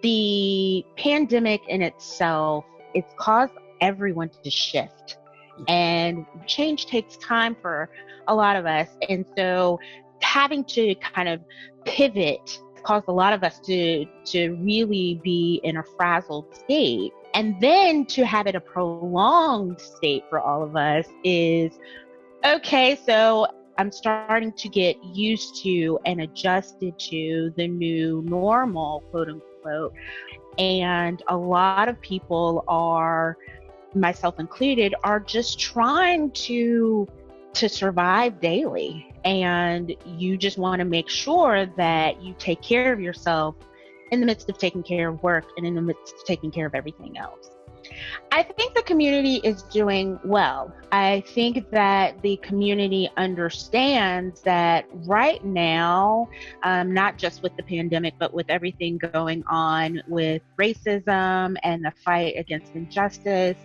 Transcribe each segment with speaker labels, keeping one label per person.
Speaker 1: The pandemic in itself, it's caused everyone to shift. And change takes time for a lot of us. And so having to kind of pivot caused a lot of us to really be in a frazzled state. And then to have it a prolonged state for all of us is, okay, so I'm starting to get used to and adjusted to the new normal, quote unquote. And a lot of people are, myself included, are just trying to survive daily. And you just want to make sure that you take care of yourself in the midst of taking care of work and in the midst of taking care of everything else. I think the community is doing well. I think that the community understands that right now, not just with the pandemic, but with everything going on with racism and the fight against injustice,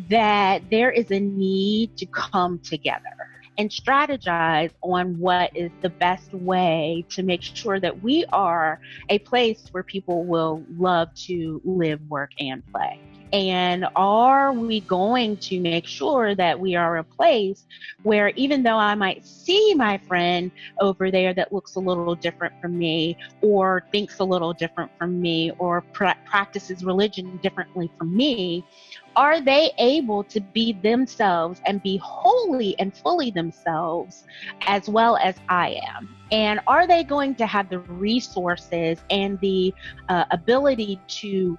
Speaker 1: that there is a need to come together and strategize on what is the best way to make sure that we are a place where people will love to live, work, and play. And are we going to make sure that we are a place where, even though I might see my friend over there that looks a little different from me, or thinks a little different from me, or practices religion differently from me, are they able to be themselves and be wholly and fully themselves as well as I am? And are they going to have the resources and the ability to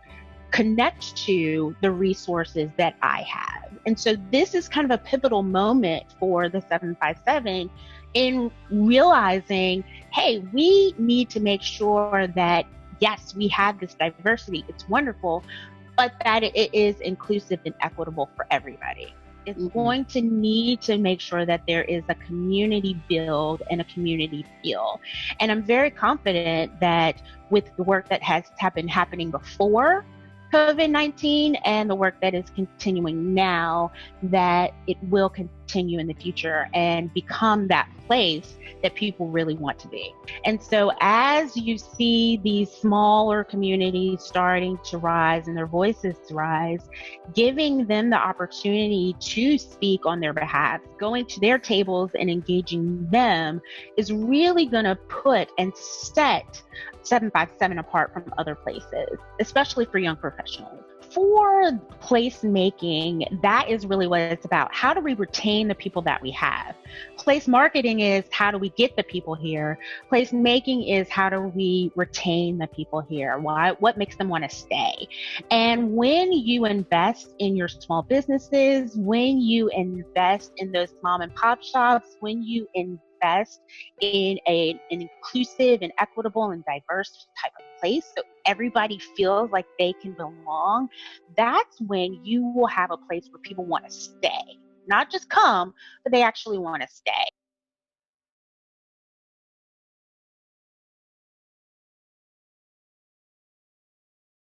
Speaker 1: connect to the resources that I have? And so this is kind of a pivotal moment for the 757 in realizing, hey, we need to make sure that, yes, we have this diversity. It's wonderful, but that it is inclusive and equitable for everybody. It's going to need to make sure that there is a community build and a community feel. And I'm very confident that with the work that has been happening before COVID-19 and the work that is continuing now, that it will continue in the future and become that place that people really want to be. And so as you see these smaller communities starting to rise and their voices rise, giving them the opportunity to speak on their behalf, going to their tables and engaging them, is really going to put and set 757 apart from other places, especially for young professionals. For placemaking, that is really what it's about. How do we retain the people that we have? Place marketing is, how do we get the people here? Placemaking is, how do we retain the people here? Why? What makes them want to stay? And when you invest in your small businesses, when you invest in those mom and pop shops, when you invest in an inclusive and equitable and diverse type of place so everybody feels like they can belong, that's when you will have a place where people want to stay. Not just come, but they actually want to stay.